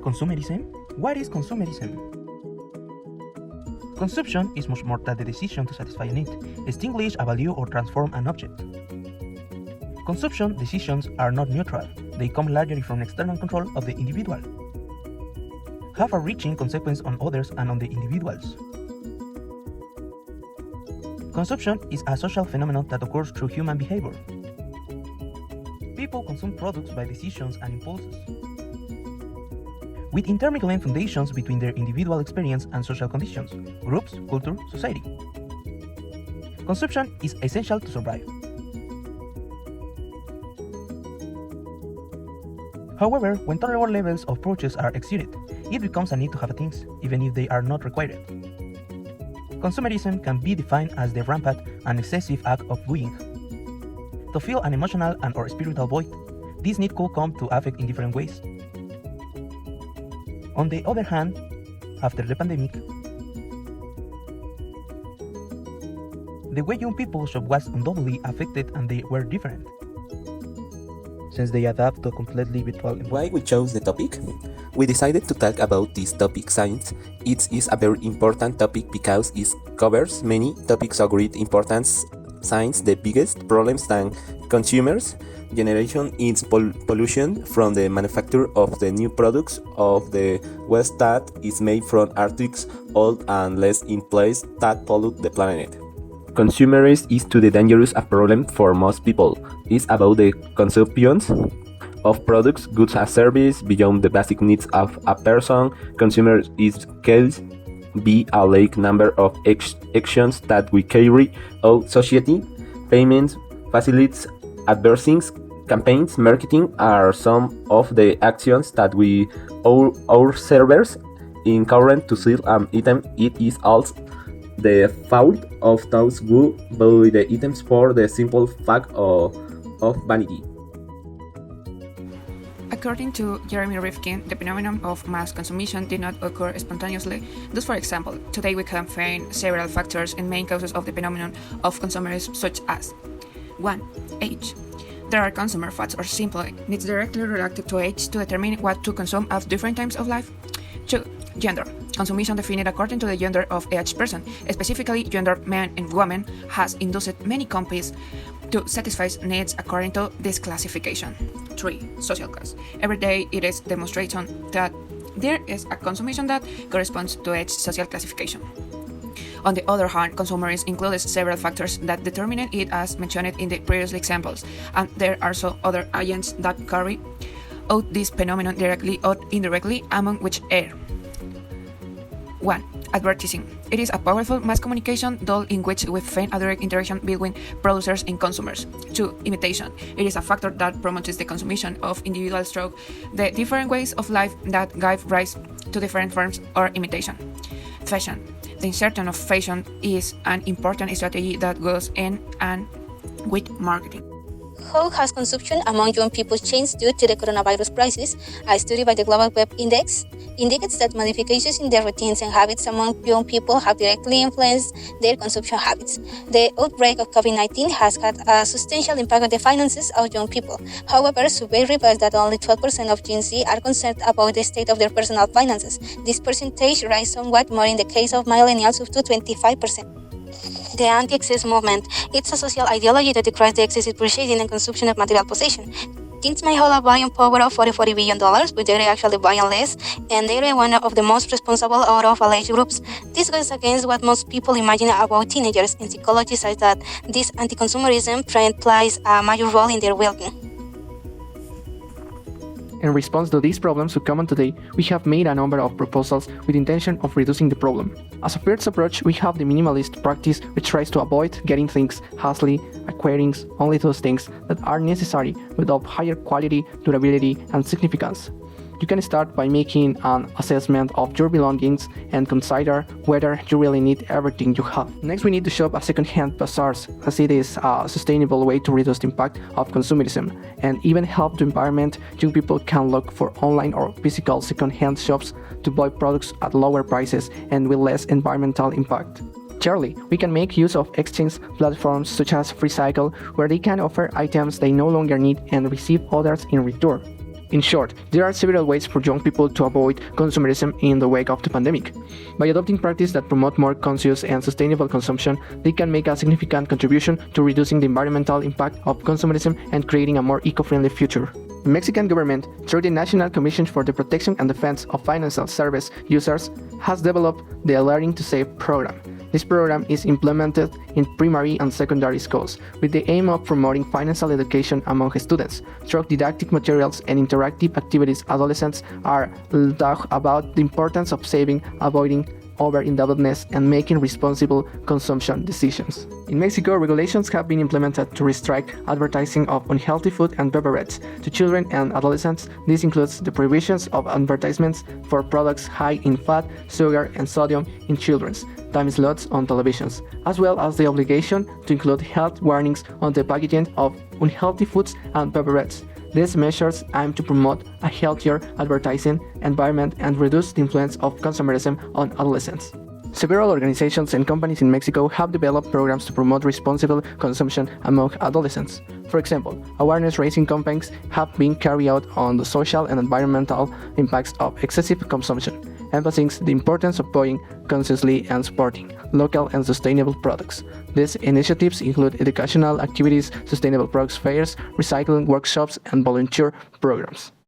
Consumerism? What is consumerism? Consumption is much more than the decision to satisfy a need, extinguish a value or transform an object. Consumption decisions are not neutral, they come largely from external control of the individual, have a reaching consequence on others and on the individuals. Consumption is a social phenomenon that occurs through human behavior. People consume products by decisions and impulses, with intermingling foundations between their individual experience and social conditions, groups, culture, society. Consumption is essential to survive. However, when tolerable levels of purchase are exceeded, it becomes a need to have things, even if they are not required. Consumerism can be defined as the rampant and excessive act of buying. To fill an emotional and/or spiritual void, this need could come to affect in different ways. On the other hand, after the pandemic, the way young people shop was undoubtedly affected and they were different, since they adapt to a completely virtual environment. Why we chose the topic? We decided to talk about this topic since it is a very important topic because it covers many topics of great importance since the biggest problems than consumers generation is pollution from the manufacture of the new products of the West that is made from articles old and less in place that pollute the planet. Consumerism is too dangerous a problem for most people. It's about the consumption of products, goods and services beyond the basic needs of a person. Consumers is case be a large number of actions that we carry out society. Payments, facilities, advertising, campaigns, marketing are some of the actions that we our servers in current to sell an item. It is also the fault of those who buy the items for the simple fact of vanity. According to Jeremy Rifkin, the phenomenon of mass consumption did not occur spontaneously. Thus, for example, today we can find several factors and main causes of the phenomenon of consumerism, such as 1. Age. There are consumer facts or simply needs directly related to age to determine what to consume at different times of life. 2. Gender. Consumption defined according to the gender of each person, specifically gender man and woman, has induced many companies to satisfy needs according to this classification. 3. Social class. Every day it is demonstration that there is a consumption that corresponds to each social classification. On the other hand, consumerism includes several factors that determine it as mentioned in the previous examples, and there are also other agents that carry out this phenomenon directly or indirectly, among which are 1. Advertising. It is a powerful mass communication tool in which we find a direct interaction between producers and consumers. 2. Imitation. It is a factor that promotes the consumption of individuals through the different ways of life that give rise to different forms of imitation. Fashion. The insertion of fashion is an important strategy that goes in and with marketing. How has consumption among young people changed due to the coronavirus crisis? A study by the Global Web Index indicates that modifications in their routines and habits among young people have directly influenced their consumption habits. The outbreak of COVID-19 has had a substantial impact on the finances of young people. However, survey reveals that only 12% of Gen Z are concerned about the state of their personal finances. This percentage rises somewhat more in the case of millennials, up to 25%. The anti-excess movement. It's a social ideology that decries the excessive purchasing and consumption of material possession. Teens may hold a buying power of $40 billion, but they're actually buying less, and they're one of the most responsible out of all age groups. This goes against what most people imagine about teenagers, and psychology says that this anti-consumerism trend plays a major role in their well-being. In response to these problems so common today, we have made a number of proposals with the intention of reducing the problem. As a first approach, we have the minimalist practice, which tries to avoid getting things hastily, acquiring only those things that are necessary but of higher quality, durability, and significance. You can start by making an assessment of your belongings and consider whether you really need everything you have. Next, we need to shop at second-hand bazaars, as it is a sustainable way to reduce the impact of consumerism and even help the environment. Young people can look for online or physical second-hand shops to buy products at lower prices and with less environmental impact. Thirdly, we can make use of exchange platforms such as Freecycle, where they can offer items they no longer need and receive others in return. In short, there are several ways for young people to avoid consumerism in the wake of the pandemic. By adopting practices that promote more conscious and sustainable consumption, they can make a significant contribution to reducing the environmental impact of consumerism and creating a more eco-friendly future. The Mexican government, through the National Commission for the Protection and Defense of Financial Service Users, has developed the Learning to Save program. This program is implemented in primary and secondary schools with the aim of promoting financial education among students. Through didactic materials and interactive activities, adolescents are taught about the importance of saving, avoiding over-indebtedness, and making responsible consumption decisions. In Mexico, regulations have been implemented to restrict advertising of unhealthy food and beverages to children and adolescents. This includes the prohibitions of advertisements for products high in fat, sugar, and sodium in children's time slots on televisions, as well as the obligation to include health warnings on the packaging of unhealthy foods and beverages. These measures aim to promote a healthier advertising environment and reduce the influence of consumerism on adolescents. Several organizations and companies in Mexico have developed programs to promote responsible consumption among adolescents. For example, awareness-raising campaigns have been carried out on the social and environmental impacts of excessive consumption, emphasizing the importance of buying consciously and supporting local and sustainable products. These initiatives include educational activities, sustainable products fairs, recycling workshops, and volunteer programs.